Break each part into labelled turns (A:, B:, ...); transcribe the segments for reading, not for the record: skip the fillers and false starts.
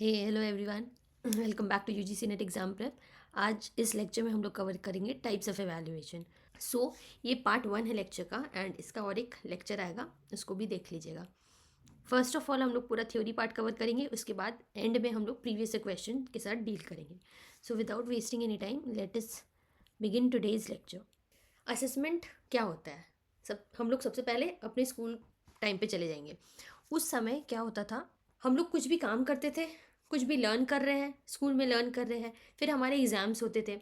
A: Hey hello everyone, welcome back to UGC NET exam prep. आज इस lecture में हम लोग कवर करेंगे टाइप्स ऑफ एवेल्युएशन। ये पार्ट 1 है लेक्चर का एंड इसका और एक लेक्चर आएगा, उसको भी देख लीजिएगा। फर्स्ट ऑफ ऑल हम लोग पूरा थ्योरी पार्ट कवर करेंगे, उसके बाद एंड में हम लोग प्रीवियस क्वेश्चन के साथ डील करेंगे। So without wasting any time let us begin today's lecture. Assessment क्या होता है? हम लोग सबसे पहले अपने स्कूल टाइम पे चले जाएंगे। उस समय क्या होता था, हम लोग कुछ भी काम करते थे, कुछ भी लर्न कर रहे हैं, स्कूल में लर्न कर रहे हैं, फिर हमारे एग्ज़ाम्स होते थे।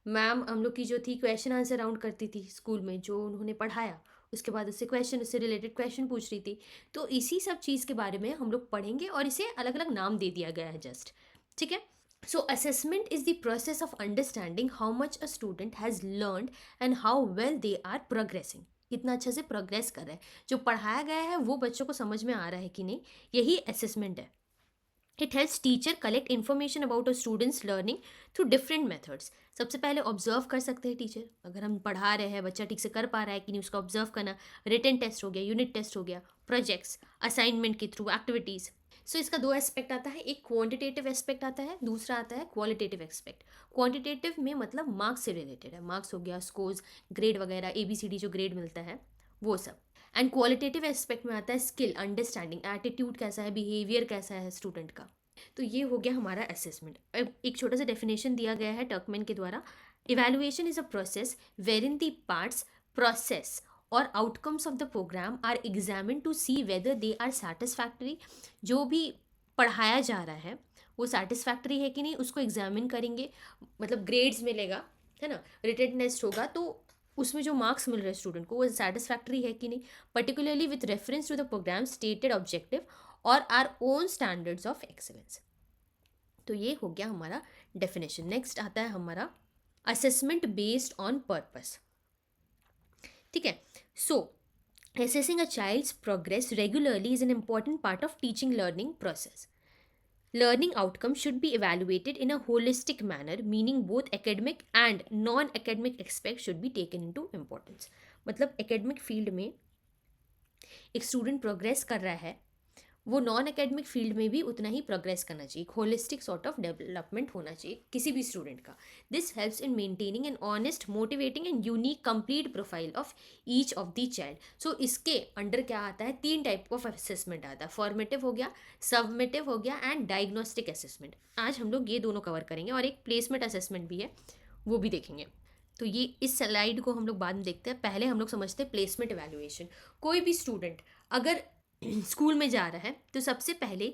A: मैम हम लोग की जो थी क्वेश्चन आंसर राउंड करती थी स्कूल में, जो उन्होंने पढ़ाया उसके बाद उससे क्वेश्चन, उससे रिलेटेड क्वेश्चन पूछ रही थी। तो इसी सब चीज़ के बारे में हम लोग पढ़ेंगे और इसे अलग अलग नाम दे दिया गया है जस्ट। ठीक है। So assessment is the process of understanding how much a student has learned and how well they are progressing. कितना अच्छे से प्रोग्रेस कर रहे हैं, जो पढ़ाया गया है वो बच्चों को समझ में आ रहा है कि नहीं, यही असेसमेंट है। It helps teacher collect information about a students learning through different methods. सबसे पहले ऑब्जर्व कर सकते हैं टीचर, अगर हम पढ़ा रहे हैं बच्चा ठीक से कर पा रहा है कि नहीं, उसका ऑब्जर्व करना। रिटन टेस्ट हो गया, यूनिट टेस्ट हो गया, प्रोजेक्ट्स, असाइनमेंट के थ्रू, एक्टिविटीज़। इसका दो एस्पेक्ट आता है, एक क्वांटिटेटिव एस्पेक्ट आता है, दूसरा आता है क्वालिटेटिव एस्पेक्ट। क्वांटिटेटिव में मतलब मार्क्स से रिलेटेड है, मार्क्स हो गया, स्कोर्स, ग्रेड वगैरह, ABCD जो ग्रेड मिलता है वो सब। एंड क्वालिटेटिव एस्पेक्ट में आता है स्किल, अंडरस्टैंडिंग, एटीट्यूड कैसा है, बिहेवियर कैसा है स्टूडेंट का। तो ये हो गया हमारा असेसमेंट। अब एक छोटा सा डेफिनेशन दिया गया है टर्कमैन के द्वारा। Evaluation is a process where in the parts, process और outcomes of the program are examine to see whether they are satisfactory. जो भी पढ़ाया जा रहा है वो सेटिस्फैक्ट्री है कि नहीं, उसको एग्जामिन करेंगे, मतलब ग्रेड्स मिलेगा, है ना। रिटन टेस्ट होगा तो उसमें जो मार्क्स मिल रहे हैं स्टूडेंट को वो सेटिस्फैक्ट्री है कि नहीं, particularly with reference to the program stated objective और are own standards of excellence. तो ये हो गया हमारा डेफिनेशन। नेक्स्ट आता है हमारा असेसमेंट बेस्ड ऑन पर्पस। ठीक है। सो assessing a child's progress regularly is an important part of teaching learning process. Learning outcomes should be evaluated in a holistic manner, meaning both academic and non-academic aspects should be taken into importance. मतलब academic field में एक student progress कर रहा है, वो non academic field में भी उतना ही प्रोग्रेस करना चाहिए। एक होलिस्टिक सॉर्ट ऑफ डेवलपमेंट होना चाहिए किसी भी स्टूडेंट का। This helps in maintaining an honest, motivating and unique complete profile of each of the child. इसके अंडर क्या आता है, 3 टाइप ऑफ असेसमेंट आता है। फॉर्मेटिव हो गया, सबमेटिव हो गया एंड डायग्नोस्टिक असेसमेंट। आज हम लोग ये दोनों कवर करेंगे और एक प्लेसमेंट असेसमेंट भी है, वो भी देखेंगे। तो ये इस स्लाइड को हम लोग बाद में देखते हैं, पहले हम लोग समझते हैं प्लेसमेंट एवेल्युएशन। कोई भी स्टूडेंट अगर स्कूल में जा रहा है तो सबसे पहले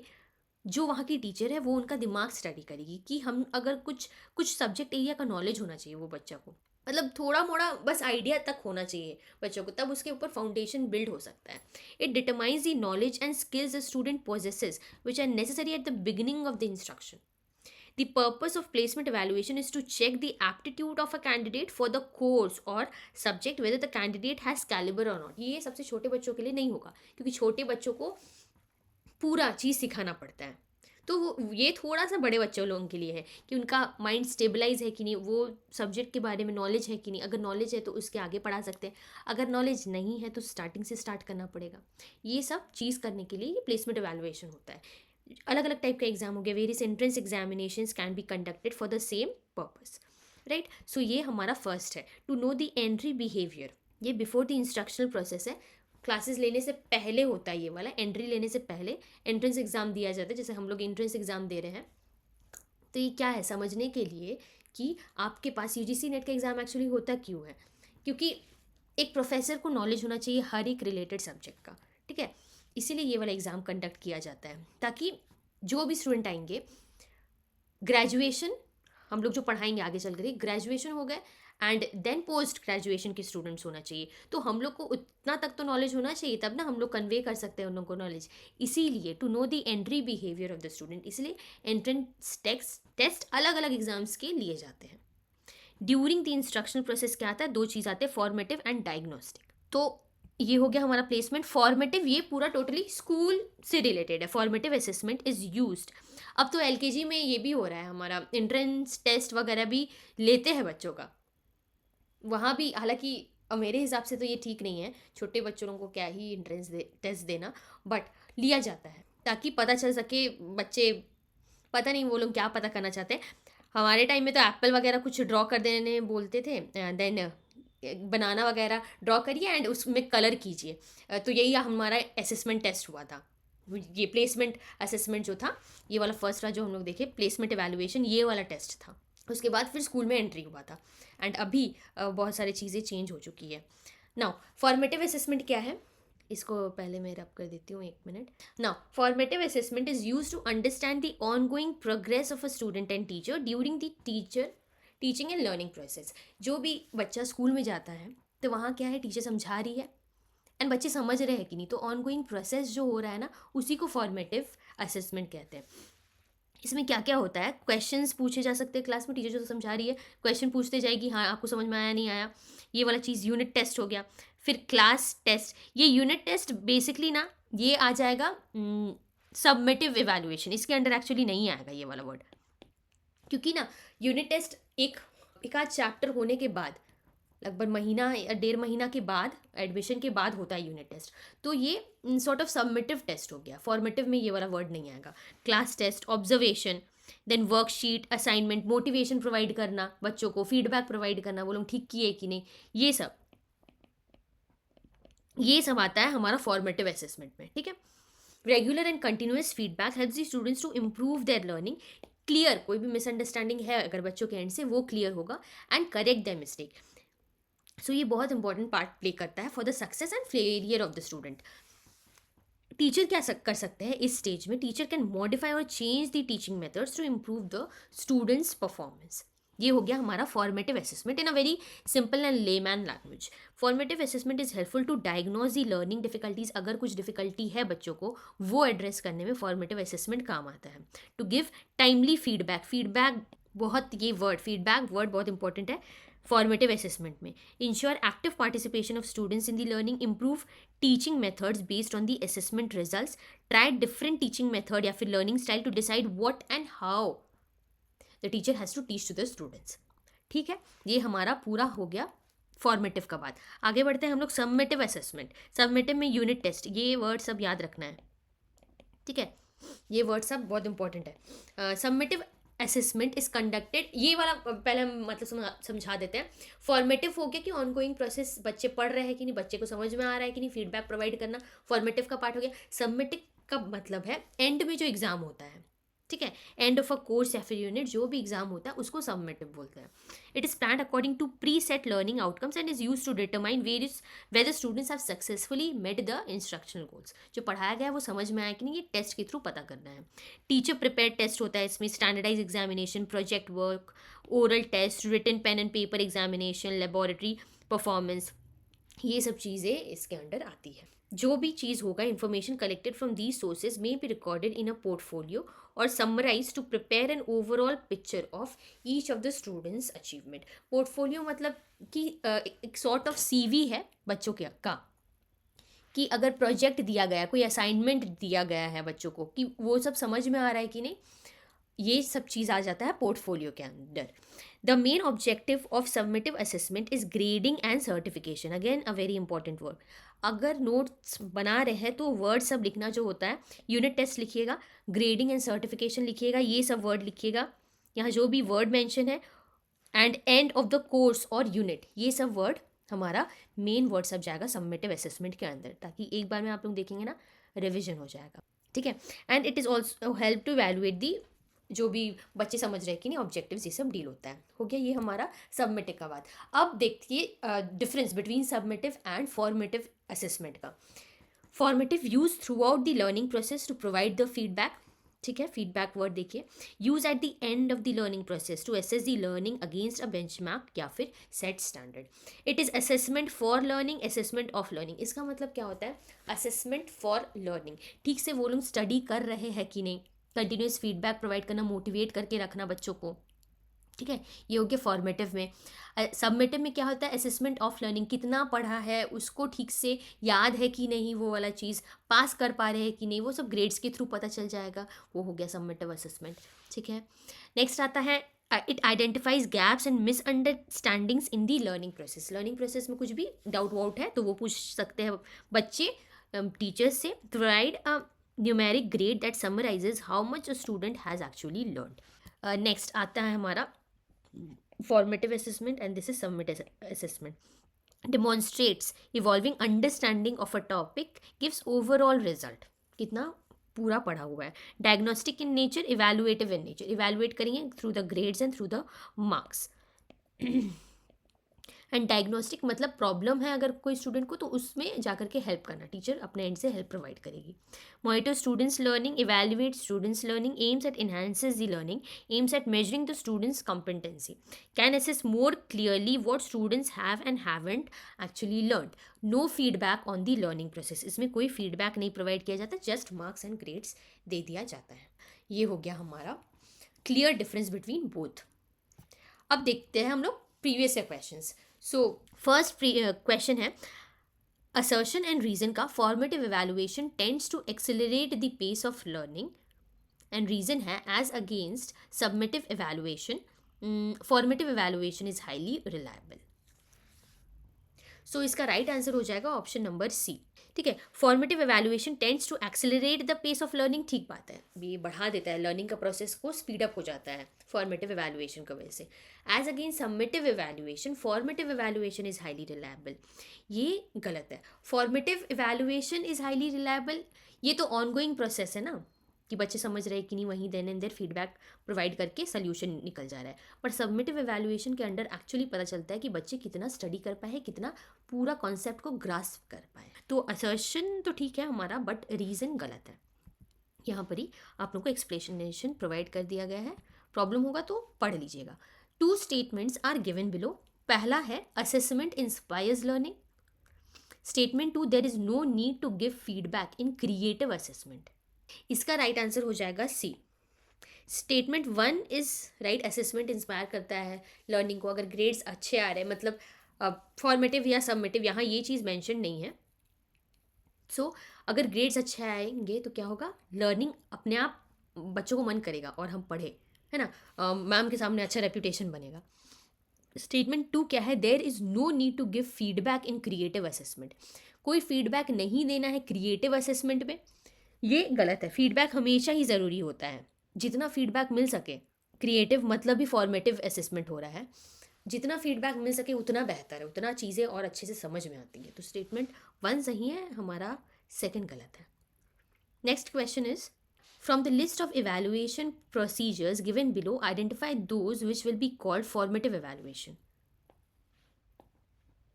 A: जो वहाँ की टीचर है वो उनका दिमाग स्टडी करेगी कि हम अगर कुछ कुछ सब्जेक्ट एरिया का नॉलेज होना चाहिए वो बच्चा को, मतलब थोड़ा मोड़ा बस आइडिया तक होना चाहिए बच्चों को, तब उसके ऊपर फाउंडेशन बिल्ड हो सकता है। It determines the knowledge and skills the student possesses which are necessary at the beginning of the instruction. The purpose of placement evaluation is to check the aptitude of a candidate for the course or subject, whether the candidate has caliber or not. ये सबसे छोटे बच्चों के लिए नहीं होगा, क्योंकि छोटे बच्चों को पूरा चीज़ सिखाना पड़ता है। ये थोड़ा सा बड़े बच्चों लोगों के लिए है कि उनका माइंड स्टेबलाइज है कि नहीं, वो सब्जेक्ट के बारे में नॉलेज है कि नहीं। अगर नॉलेज है तो उसके आगे पढ़ा सकते हैं, अगर नॉलेज नहीं है तो स्टार्टिंग से स्टार्ट करना पड़ेगा। ये सब चीज़ करने के लिए ये प्लेसमेंट एवेल्युएशन होता है। अलग अलग टाइप का एग्जाम हो गया, various entrance examination can be conducted for the same purpose, right. ये हमारा फर्स्ट है, to know the entry behaviour. ये बिफोर द इंस्ट्रक्शनल प्रोसेस है, क्लासेस लेने से पहले होता है ये वाला। एंट्री लेने से पहले एंट्रेंस एग्जाम दिया जाता है, जैसे हम लोग एंट्रेंस एग्जाम दे रहे हैं। तो ये क्या है, समझने के लिए कि आपके पास UGC नेट का एग्ज़ाम एक्चुअली होता क्यों है, क्योंकि एक प्रोफेसर को नॉलेज होना चाहिए हर एक रिलेटेड सब्जेक्ट का। ठीक है, इसीलिए ये वाला एग्ज़ाम कंडक्ट किया जाता है, ताकि जो भी स्टूडेंट आएंगे, ग्रेजुएशन हम लोग जो पढ़ाएंगे आगे चल कर, ग्रेजुएशन हो गए एंड देन पोस्ट ग्रेजुएशन के स्टूडेंट्स होना चाहिए। तो हम लोग को उतना तक तो नॉलेज होना चाहिए, तब ना हम लोग कन्वे कर सकते हैं उन लोगों को नॉलेज। इसीलिए to know the entry behaviour of the student, इसलिए एंट्रेंस टेस्ट अलग अलग एग्जाम्स के लिए जाते हैं। ड्यूरिंग द इंस्ट्रक्शनल प्रोसेस क्या आता है, 2 चीज़ आते हैं, फॉर्मेटिव एंड डायग्नोस्टिक। तो ये हो गया हमारा प्लेसमेंट। फॉर्मेटिव ये पूरा टोटली स्कूल से रिलेटेड है। फॉर्मेटिव असेसमेंट इज यूज्ड, अब तो LKG में ये भी हो रहा है, हमारा एंट्रेंस टेस्ट वगैरह भी लेते हैं बच्चों का वहाँ भी। हालांकि मेरे हिसाब से तो ये ठीक नहीं है, छोटे बच्चों को क्या ही टेस्ट देना, बट लिया जाता है ताकि पता चल सके बच्चे पता नहीं वो लोग क्या पता करना चाहते हैं। हमारे टाइम में तो एप्पल वगैरह कुछ ड्रॉ कर देने बोलते थे, देन बनाना वगैरह ड्रॉ करिए एंड उसमें कलर कीजिए। तो यही हमारा असेसमेंट टेस्ट हुआ था। ये प्लेसमेंट असेसमेंट जो था, ये वाला फर्स्ट वाला जो हम लोग देखे प्लेसमेंट एवेल्युएशन, ये वाला टेस्ट था। उसके बाद फिर स्कूल में एंट्री हुआ था एंड अभी बहुत सारी चीज़ें चेंज हो चुकी है। नाउ फॉर्मेटिव असेसमेंट क्या है, इसको पहले मैं रब कर देती हूँ, 1 minute. Now formative assessment is use to understand the ongoing progress of a student and teacher during the teaching and learning process. जो भी बच्चा स्कूल में जाता है तो वहाँ क्या है, टीचर समझा रही है एंड बच्चे समझ रहे हैं कि नहीं, तो ऑनगोइंग प्रोसेस जो हो रहा है ना, उसी को फॉर्मेटिव असेसमेंट कहते हैं। इसमें क्या क्या होता है, क्वेश्चंस पूछे जा सकते हैं क्लास में, टीचर जो समझा रही है क्वेश्चन पूछते जाएगी, हाँ आपको समझ में आया नहीं आया, ये वाला चीज़ यूनिट टेस्ट हो गया। फिर क्लास टेस्ट, ये यूनिट टेस्ट बेसिकली ना ये आ जाएगा सबमिटिव इवैल्यूएशन, इसके अंडर एक्चुअली नहीं आएगा ये वाला वर्ड, क्योंकि ना यूनिट टेस्ट एक आध चैप्टर होने के बाद, लगभग महीना या 1.5 महीना के बाद, एडमिशन के बाद होता है यूनिट टेस्ट। तो ये सॉर्ट ऑफ सबमिटिव टेस्ट हो गया, फॉर्मेटिव में ये वाला वर्ड नहीं आएगा। Class test, observation, then worksheet, assignment, motivation provide करना बच्चों को, फीडबैक प्रोवाइड करना, वो लोग ठीक किए कि नहीं, ये सब आता है हमारा फॉर्मेटिव असेसमेंट में, ठीक है। Regular and continuous feedback helps the students to improve their learning. Clear, कोई भी मिसअंडरस्टैंडिंग है अगर बच्चों के एंड से, वो क्लियर होगा and correct their mistake. So ये बहुत इंपॉर्टेंट पार्ट प्ले करता है for the success and failure of the student. Teacher क्या कर सकते हैं इस स्टेज में, टीचर कैन मॉडिफाई और change the teaching methods to improve the students performance. ये हो गया हमारा formative assessment in a very simple and layman language. Formative assessment is helpful to diagnose the learning difficulties. अगर कुछ difficulty है बच्चों को, वो एड्रेस करने में फॉर्मेटिव असेसमेंट काम आता है। To give timely feedback, feedback बहुत, ये वर्ड फीडबैक वर्ड बहुत इंपॉर्टेंट है फॉर्मेटिव असेसमेंट में। Ensure active participation of students in the learning, improve teaching methods based on the assessment results, try different teaching method या फिर learning style to decide what and how the teacher has to teach to the students. ठीक है, ये हमारा पूरा हो गया formative का बात। आगे बढ़ते हैं हम लोग सबमिटिव असेसमेंट। सबमिटिव में यूनिट टेस्ट, ये वर्ड सब याद रखना है, ठीक है, ये वर्ड सब बहुत इंपॉर्टेंट है। सबमिटिव असेसमेंट इज कंडक्टेड, ये वाला पहले हम मतलब समझा देते हैं। फॉर्मेटिव हो गया कि ऑनगोइंग प्रोसेस, बच्चे पढ़ रहे हैं कि नहीं, बच्चे को समझ में आ रहा है कि नहीं, फीडबैक प्रोवाइड करना, फॉर्मेटिव का पार्ट हो गया। सबमिटिव का मतलब है एंड में जो एग्जाम होता है, ठीक है, एंड ऑफ अ कोर्स या फिर यूनिट, जो भी एग्जाम होता है उसको सबमिटिव बोलते हैं। It is planned according to pre set learning outcomes and is use to determine whether students have successfully met the instructional goals. जो पढ़ाया गया है वो समझ में आया कि नहीं, ये टेस्ट के थ्रू पता करना है। टीचर प्रिपेयर टेस्ट होता है इसमें, standardize examination, project work, oral test, written pen and paper examination, laboratory performance, ये सब चीज़ें इसके अंडर आती है। जो भी चीज़ होगा, information collected from these sources may be recorded in a portfolio और summarize to prepare an overall picture of each of the students achievement. Portfolio मतलब कि एक सॉर्ट ऑफ सीवी है बच्चों के का, कि अगर प्रोजेक्ट दिया गया, कोई असाइनमेंट दिया गया है बच्चों को, कि वो सब समझ में आ रहा है कि नहीं, ये सब चीज़ आ जाता है पोर्टफोलियो के अंदर। The main objective of submissive assessment is grading and certification, again a very important word. अगर नोट्स बना रहे हैं तो वर्ड सब लिखना जो होता है, यूनिट टेस्ट लिखिएगा, ग्रेडिंग एंड सर्टिफिकेशन लिखिएगा, ये सब वर्ड लिखिएगा, यहाँ जो भी वर्ड मेंशन है, and and of the course और यूनिट, ये सब वर्ड हमारा मेन वर्ड सब जाएगा सबमिटिव असेसमेंट के अंदर, ताकि एक बार में आप लोग देखेंगे ना, रिविजन हो जाएगा, ठीक है। And it is also help to valuate the, जो भी बच्चे समझ रहे हैं कि नहीं, ऑब्जेक्टिव्स, ये सब डील होता है। हो गया ये हमारा सबमिटिव का बात। अब देखिए difference between summative and formative assessment का। Formative use throughout the learning process to provide the feedback, ठीक है, फीडबैक वर्ड देखिए। Use at the end of the learning process to assess the learning against a benchmark या फिर set standard. It is assessment for learning, assessment of learning. इसका मतलब क्या होता है, असेसमेंट फॉर लर्निंग, ठीक से वो लोग स्टडी कर रहे हैं कि नहीं, कंटिन्यूस फीडबैक प्रोवाइड करना, मोटिवेट करके रखना बच्चों को, ठीक है, ये हो गया फॉर्मेटिव में। सबमिटिव में क्या होता है, असेसमेंट ऑफ लर्निंग, कितना पढ़ा है, उसको ठीक से याद है कि नहीं, वो वाला चीज़ पास कर पा रहे हैं कि नहीं, वो सब ग्रेड्स के थ्रू पता चल जाएगा, वो हो गया सबमिटिव असेसमेंट, ठीक है। नेक्स्ट आता है it identifies gaps and misunderstandings in the learning process. Learning process में कुछ भी डाउट वाउट है तो वो पूछ सकते हैं बच्चे टीचर्स से। Provide numeric grade that summarises how much a student has actually learn. Next आता है हमारा formative assessment and this is summative assessment. Demonstrates evolving understanding of a topic, gives overall result। कितना पूरा पढ़ा हुआ है। Diagnostic in nature, evaluative in nature, evaluate करेंगे through the grades and through the marks. And diagnostic मतलब problem है अगर कोई स्टूडेंट को, तो उसमें जाकर के हेल्प करना, टीचर अपने एंड से हेल्प प्रोवाइड करेगी। Monitor students learning, evaluate students learning, aims at enhances the learning, aims at measuring the students competency, can assess more clearly what students have and haven't actually learned, no feedback on the learning process. इसमें कोई feedback नहीं provide किया जाता, just marks and grades दे दिया जाता है। ये हो गया हमारा क्लियर डिफरेंस बिटवीन बोथ। अब देखते हैं हम लोग previous questions. So first question है असर्शन एंड रीजन का। Formative evaluation tends to accelerate the pace of learning and reason है as against summative evaluation, formative evaluation is highly reliable. So इसका right answer हो जाएगा option number C. ठीक है, formative evaluation tends to accelerate the pace of learning, ठीक बात है, ये बढ़ा देता है लर्निंग का प्रोसेस को, स्पीड अप हो जाता है फॉर्मेटिव इवैल्यूएशन की वजह से। As against summative evaluation, formative evaluation is highly reliable, ये गलत है। Formative evaluation is highly reliable, ये तो ऑनगोइंग प्रोसेस है ना, कि बच्चे समझ रहे हैं कि नहीं, वहीं then and their feedback provide करके सोल्यूशन निकल जा रहा है। बट सबमिटिव इवैल्यूएशन के अंडर एक्चुअली पता चलता है कि बच्चे कितना स्टडी कर पाए, कितना पूरा कॉन्सेप्ट को ग्रास्प कर पाए। तो असर्शन तो ठीक है हमारा, बट रीज़न गलत है। यहाँ पर ही आप लोग को एक्सप्लेनेशन प्रोवाइड कर दिया गया है, प्रॉब्लम होगा तो पढ़ लीजिएगा। 2 स्टेटमेंट्स आर गिवन बिलो। पहला है assessment inspires learning. Statement 2, there is no need to give feedback in creative assessment. इसका राइट आंसर हो जाएगा C. Statement 1 is right, assessment inspire करता है लर्निंग को, अगर ग्रेड्स अच्छे आ रहे हैं, मतलब फॉर्मेटिव या सबमिटिव, यहाँ ये चीज़ मेंशन नहीं है। सो अगर ग्रेड्स अच्छे आएंगे तो क्या होगा, लर्निंग अपने आप बच्चों को मन करेगा और हम पढ़े, है ना, मैम के सामने अच्छा रेपुटेशन बनेगा। स्टेटमेंट 2 क्या है, there is no need to give feedback in creative assessment. कोई फीडबैक नहीं देना है क्रिएटिव असेसमेंट में, ये गलत है। फीडबैक हमेशा ही ज़रूरी होता है, जितना फीडबैक मिल सके। क्रिएटिव मतलब भी फॉर्मेटिव असेसमेंट हो रहा है, जितना फीडबैक मिल सके उतना बेहतर है, उतना चीज़ें और अच्छे से समझ में आती है। तो स्टेटमेंट 1 सही है, हमारा सेकंड गलत है। Next question is, from the list of evaluation procedures given below identify those which will be called formative evaluation.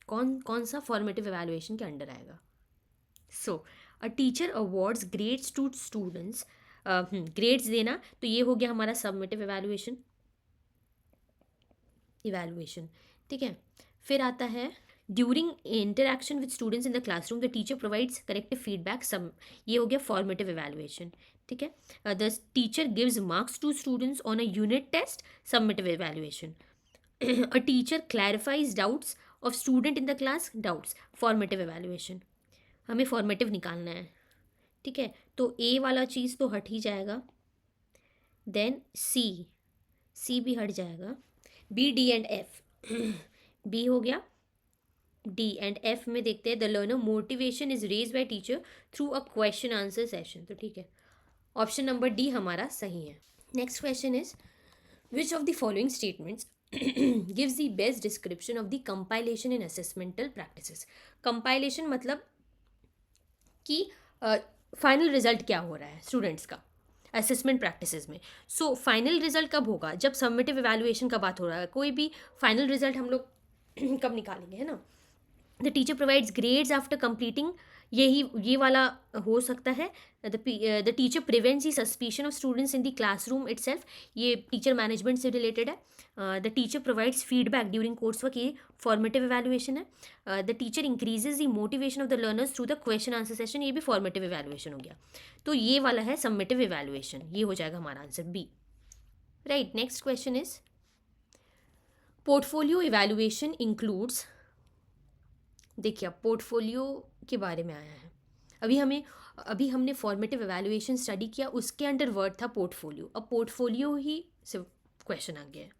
A: कौन कौन सा फॉर्मेटिव इवैल्यूएशन के अंडर आएगा? So a teacher awards grades to students, grades देना, तो ये हो गया हमारा सबमिटिव इवैल्यूएशन। ठीक है, फिर आता है during interaction with students in the classroom the teacher provides corrective feedback, some, ये हो गया फॉर्मेटिव इवैल्यूएशन। ठीक है, the teacher gives marks to students on a unit test, summative evaluation. A teacher clarifies doubts of student in the class, doubts, formative evaluation. हमें formative निकालना है, ठीक है, तो ए वाला चीज़ तो हट ही जाएगा, देन सी भी हट जाएगा, B D and F, B हो गया, डी एंड एफ में देखते हैं the learner motivation is raise by teacher through a question answer session, तो ठीक है, ऑप्शन नंबर डी हमारा सही है। Next question is, which of the following statements gives the best description of the compilation in assessmental practices. Compilation मतलब कि final result क्या हो रहा है स्टूडेंट्स का असेसमेंट प्रैक्टिसेस में। सो फाइनल रिजल्ट कब होगा, जब सबमिटिव इवैल्यूएशन का बात हो रहा है। कोई भी फाइनल रिजल्ट हम लोग कब निकालेंगे, है ना। The teacher provides grades after completing, ये वाला हो सकता है। The teacher prevents the suspicion of students in the classroom itself, ये टीचर मैनेजमेंट से रिलेटेड है। The teacher provides feedback during course work, ये फॉर्मेटिव इवैल्यूएशन है। The teacher increases the motivation of the learners through the question answer session, ये भी formative evaluation हो गया। तो ये वाला है सबमिटिव इवैल्यूएशन, ये हो जाएगा हमारा answer B. Right, next question is, portfolio evaluation includes, देखिए अब पोर्टफोलियो के बारे में आया है, अभी हमने फॉर्मेटिव इवैल्यूएशन स्टडी किया, उसके अंडर वर्ड था पोर्टफोलियो, अब पोर्टफोलियो ही से क्वेश्चन आ गया है।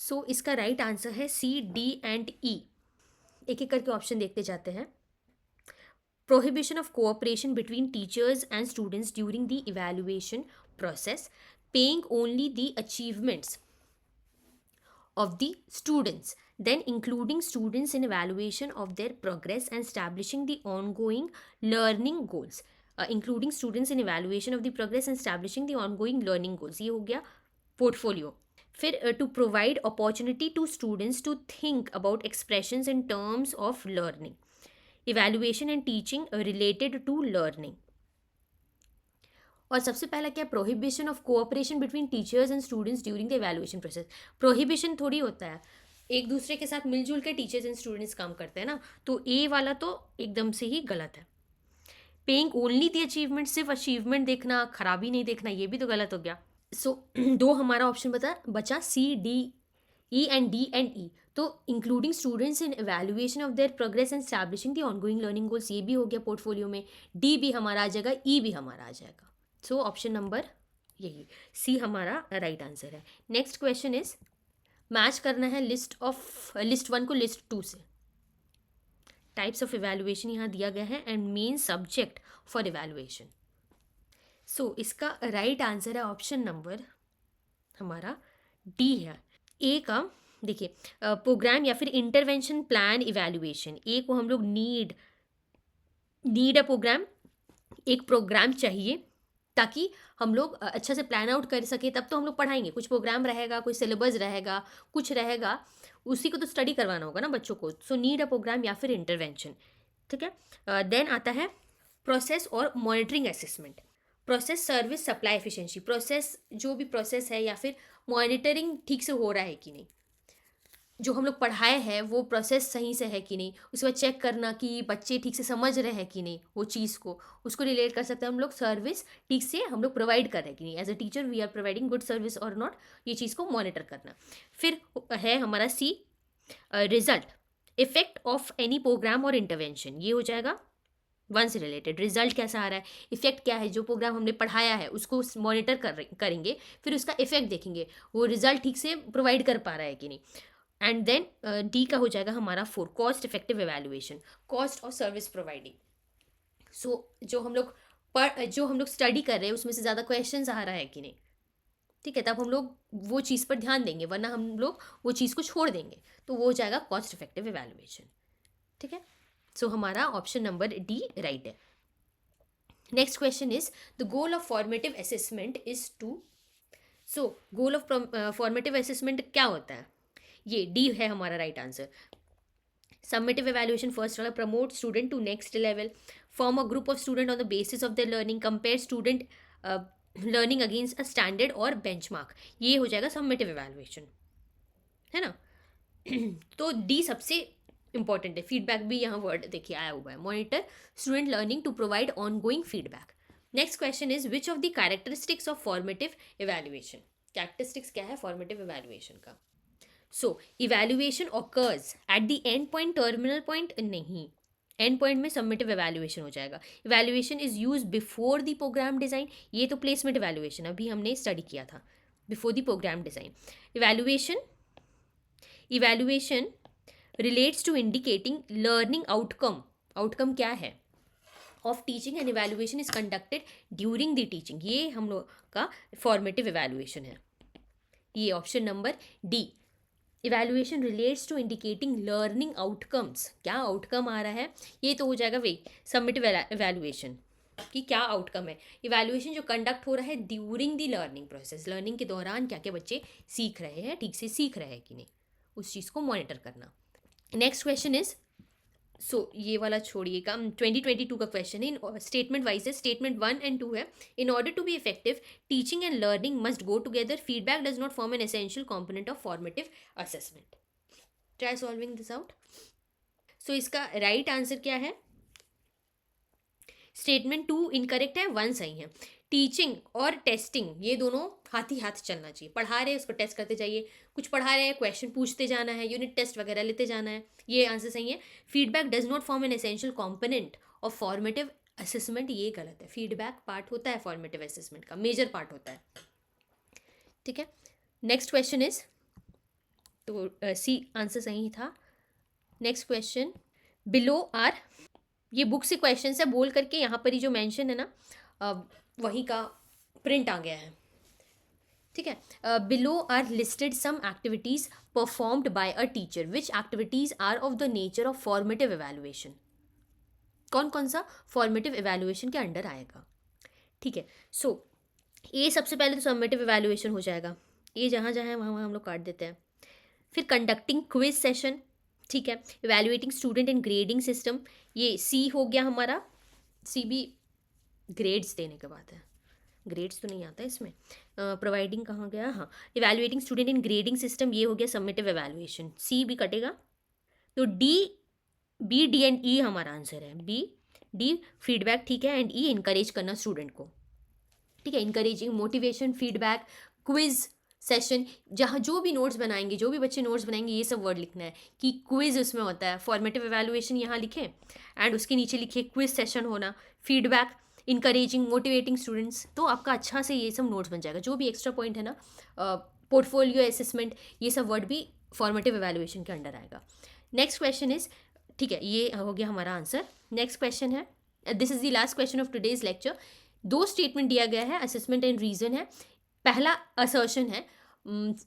A: सो इसका राइट आंसर है सी, डी एंड ई। एक एक करके ऑप्शन देखते जाते हैं। prohibition of cooperation between teachers and students during the evaluation process, paying only the achievements of the students, then including students in evaluation of their progress and establishing the ongoing learning goals. Including students in evaluation of the progress and establishing the ongoing learning goals, ये हो गया portfolio. फिर to provide opportunity to students to think about expressions in terms of learning, evaluation and teaching related to learning. और सबसे पहला क्या, prohibition of cooperation between teachers and students during the evaluation process. Prohibition थोड़ी होता है, एक दूसरे के साथ मिलजुल के टीचर्स एंड स्टूडेंट्स काम करते हैं ना, तो ए वाला तो एकदम से ही गलत है. पेइंग ओनली द अचीवमेंट, सिर्फ अचीवमेंट देखना, खराबी नहीं देखना, ये भी तो गलत हो गया. सो दो हमारा ऑप्शन बचा C, D, E and D and E. तो including students in evaluation of their progress and establishing the ongoing learning goals, ये भी हो गया पोर्टफोलियो में. डी भी हमारा आ जाएगा, ई भी हमारा आ जाएगा. सो ऑप्शन नंबर यही सी हमारा राइट आंसर है. नेक्स्ट क्वेश्चन इज, मैच करना है लिस्ट 1 को लिस्ट 2 से. टाइप्स ऑफ इवैल्यूएशन यहाँ दिया गया है and main subject for evaluation. So इसका राइट आंसर है ऑप्शन नंबर हमारा डी है. ए का देखिए, प्रोग्राम या फिर इंटरवेंशन प्लान इवैल्यूएशन. ए को हम लोग नीड अ प्रोग्राम, एक प्रोग्राम चाहिए ताकि हम लोग अच्छा से प्लान आउट कर सके, तब तो हम लोग पढ़ाएंगे. कुछ प्रोग्राम रहेगा, कोई सिलेबस रहेगा, कुछ रहेगा, उसी को तो स्टडी करवाना होगा ना बच्चों को. सो नीड अ प्रोग्राम या फिर इंटरवेंशन. ठीक है. देन आता है प्रोसेस और monitoring assessment. Process, service, supply efficiency. Process, जो भी प्रोसेस है, या फिर मॉनिटरिंग ठीक से हो रहा है कि नहीं, जो हम लोग पढ़ाए हैं वो प्रोसेस सही से है कि नहीं. उसके बाद चेक करना कि बच्चे ठीक से समझ रहे हैं कि नहीं वो चीज़ को, उसको रिलेट कर सकते हैं हम लोग. सर्विस, ठीक से हम लोग प्रोवाइड कर रहे हैं कि नहीं, as a teacher we are providing good service और नॉट, ये चीज़ को मॉनिटर करना. फिर है हमारा C, result, effect of any program और इंटरवेंशन. ये हो जाएगा 1 से रिलेटेड. रिजल्ट कैसा आ रहा है, इफेक्ट क्या है, जो प्रोग्राम हमने पढ़ाया है उसको मॉनिटर करेंगे, फिर उसका इफेक्ट देखेंगे, वो रिजल्ट ठीक से प्रोवाइड कर पा रहा है कि नहीं. एंड देन डी का हो जाएगा हमारा 4, कॉस्ट इफेक्टिव एवेल्युएशन, कॉस्ट और सर्विस प्रोवाइडिंग. सो जो हम लोग स्टडी कर रहे हैं उसमें से ज़्यादा क्वेश्चंस आ रहा है कि नहीं, ठीक है, तब हम लोग वो चीज़ पर ध्यान देंगे, वरना हम लोग वो चीज़ को छोड़ देंगे. तो वो हो जाएगा कॉस्ट इफेक्टिव एवेल्युएशन. ठीक है. सो हमारा ऑप्शन नंबर डी राइट है. Next question is, the goal of formative assessment is to. So goal of formative assessment क्या होता है, ये डी है हमारा right answer. Summative evaluation first वाला, promote student to next level, form a group of student on the basis of their learning, compare student learning against a standard और benchmark. ये हो जाएगा summative evaluation, है ना. तो डी सबसे important है. फीडबैक भी यहाँ वर्ड देखिए आया हुआ है, monitor student learning to provide ongoing feedback. Next question is, which of the characteristics of formative evaluation. Characteristics क्या है फॉर्मेटिव इवैल्यूएशन का. So evaluation occurs at the end point, terminal point नहीं, एंड पॉइंट में summative evaluation हो जाएगा. Evaluation is use before the program design. ये तो placement evaluation अभी हमने स्टडी किया था, before the program design. Evaluation relates to indicating learning outcome. Outcome क्या है of teaching, and evaluation is conducted during the teaching. ये हम लोग का फॉर्मेटिव इवैल्यूएशन है. ये option number D. Evaluation relates to indicating learning outcomes. क्या outcome आ रहा है, ये तो हो जाएगा वही सबमिटिव इवैल्यूएशन कि क्या आउटकम है. इवैल्यूएशन जो कंडक्ट हो रहा है during the learning process, learning के दौरान क्या क्या बच्चे सीख रहे हैं, ठीक से सीख रहे हैं कि नहीं, उस चीज़ को मॉनिटर करना. नेक्स्ट क्वेश्चन इज, सो ये वाला छोड़िएगा, 2022 का क्वेश्चन है. स्टेटमेंट वाइज है, स्टेटमेंट 1 and 2 है. In order to be effective, teaching and learning must go together. Feedback does not form an essential component of formative assessment. Try solving this out. So इसका right answer क्या है, statement 2 incorrect है, 1 सही है. Teaching और testing ये दोनों हाथ ही हाथ चलना चाहिए. पढ़ा रहे हैं उसको टेस्ट करते जाइए, कुछ पढ़ा रहे हैं क्वेश्चन पूछते जाना है, यूनिट टेस्ट वगैरह लेते जाना है. ये आंसर सही है. Feedback does not form an essential component of formative assessment, ये गलत है. फीडबैक पार्ट होता है फॉर्मेटिव असेसमेंट का, मेजर पार्ट होता है. ठीक है. नेक्स्ट क्वेश्चन इज, तो सी आंसर सही था. नेक्स्ट क्वेश्चन, बिलो आर ये बुक से क्वेश्चन है बोल करके यहाँ पर ही जो मेंशन है ना वही का प्रिंट आ गया है, ठीक है। Below are listed some activities performed by a teacher, which activities are of the nature of formative evaluation. कौन कौन सा फॉर्मेटिव एवेल्युएशन के अंडर आएगा, ठीक है। सो ये सबसे पहले तो समेटिव एवेल्युएशन हो जाएगा, ये जहाँ जहाँ है वहाँ वहाँ हम लोग काट देते हैं। फिर कंडक्टिंग क्विज सेशन, ठीक है। Evaluating student in grading system, ये सी हो गया हमारा, सी भी ग्रेड्स देने के बाद है, ग्रेड्स तो नहीं आता इसमें। प्रोवाइडिंग कहाँ गया, हाँ, evaluating student in grading system, ये हो गया समेटिव एवेल्युएशन, सी भी कटेगा। तो डी, बी डी एंड ई हमारा आंसर है, बी डी फीडबैक, ठीक है, एंड ई इनकरेज करना स्टूडेंट को, ठीक है। Encouraging, motivation, feedback, quiz session, जहाँ जो भी नोट्स बनाएंगे, जो भी बच्चे नोट्स बनाएंगे, ये सब वर्ड लिखना है कि क्विज उसमें होता है, फॉर्मेटिव एवेल्युएशन यहाँ लिखें एंड उसके नीचे लिखिए क्विज सेशन होना, फीडबैक, इनकरेजिंग, मोटिवेटिंग स्टूडेंट्स। तो आपका अच्छा से ये सब नोट्स बन जाएगा। जो भी एक्स्ट्रा पॉइंट है ना, पोर्टफोलियो असेसमेंट, ये सब वर्ड भी फॉर्मेटिव एवेल्युएशन के अंडर आएगा। नेक्स्ट क्वेश्चन इज, ठीक है, ये हो गया हमारा आंसर। नेक्स्ट क्वेश्चन है, this is the last question of today's lecture. दो स्टेटमेंट दिया गया है, असेसमेंट एंड रीजन है। पहला असर्शन है,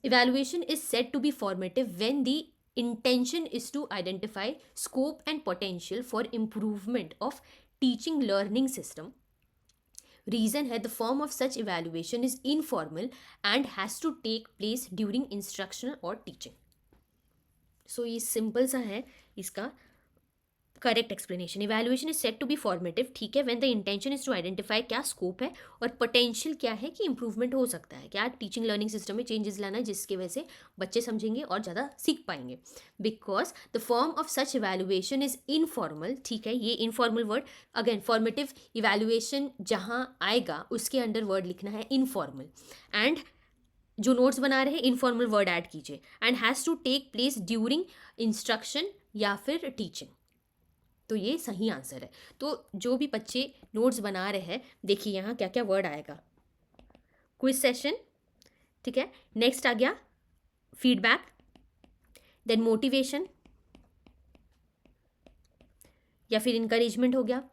A: evaluation is said to be formative when the intention is to identify scope and potential for improvement of teaching learning system. Reason है, the form of such evaluation is informal and has to take place during instructional और टीचिंग। So ये simple सा है इसका correct explanation. Evaluation is set to be formative, ठीक है, when the intention is to identify क्या स्कोप है और पोटेंशियल क्या है कि इंप्रूवमेंट हो सकता है, क्या टीचिंग लर्निंग सिस्टम में चेंजेस लाना है जिसकी वजह से बच्चे समझेंगे और ज़्यादा सीख पाएंगे। Because the form of such evaluation is informal, ठीक है, ये informal word, again formative evaluation जहाँ आएगा उसके अंडर वर्ड लिखना है इनफॉर्मल, एंड जो नोट्स बना रहे हैं इनफॉर्मल वर्ड ऐड कीजिए, and has to take place during instruction या फिर टीचिंग। तो ये सही आंसर है। तो जो भी बच्चे नोट्स बना रहे हैं, देखिए यहाँ क्या क्या वर्ड आएगा, क्विज सेशन, ठीक है, नेक्स्ट आ गया फीडबैक, देन मोटिवेशन या फिर इनकरेजमेंट हो गया,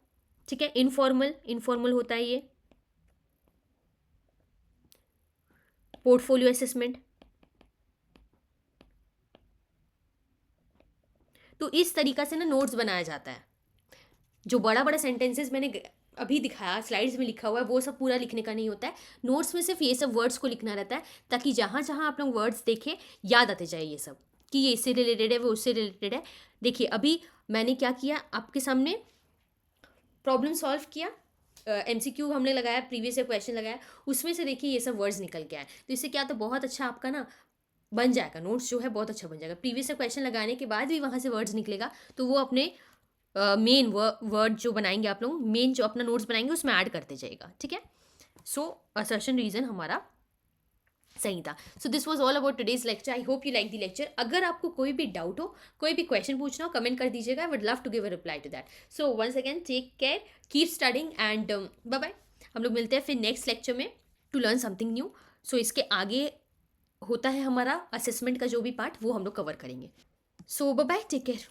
A: ठीक है, इनफॉर्मल, इनफॉर्मल होता है ये, पोर्टफोलियो असेसमेंट। तो इस तरीका से ना नोट्स बनाया जाता है। जो बड़ा बड़ा सेंटेंसेस मैंने अभी दिखाया, स्लाइड्स में लिखा हुआ है, वो सब पूरा लिखने का नहीं होता है। नोट्स में सिर्फ ये सब वर्ड्स को लिखना रहता है, ताकि जहाँ जहाँ आप लोग वर्ड्स देखें याद आते जाए ये सब, कि ये इससे रिलेटेड है, वो उससे रिलेटेड है। देखिए अभी मैंने क्या किया, आपके सामने प्रॉब्लम सॉल्व किया, MCQ हमने लगाया, प्रीवियस ईयर क्वेश्चन लगाया, उसमें से देखिए ये सब वर्ड्स निकल के आए। तो इससे क्या, तो बहुत अच्छा आपका ना बन जाएगा, नोट्स जो है बहुत अच्छा बन जाएगा। प्रीवियस ईयर क्वेश्चन लगाने के बाद भी वहाँ से वर्ड्स निकलेगा, तो वो अपने मेन वर्ड जो बनाएंगे आप लोग, मेन जो अपना नोट्स बनाएंगे उसमें ऐड करते जाएगा, ठीक है। सो असर्शन रीजन हमारा सही था। So this was all about today's lecture. I hope you like the lecture. अगर आपको कोई भी डाउट हो, कोई भी क्वेश्चन पूछना हो, कमेंट कर दीजिएगा, I would love to give a reply to that. So once again take care, keep studying and bye bye. हम लोग मिलते हैं फिर नेक्स्ट लेक्चर में to learn something new. So इसके आगे होता है हमारा असेसमेंट का जो भी पार्ट, वो हम लोग कवर करेंगे। सो बाय बाय, टेक केयर।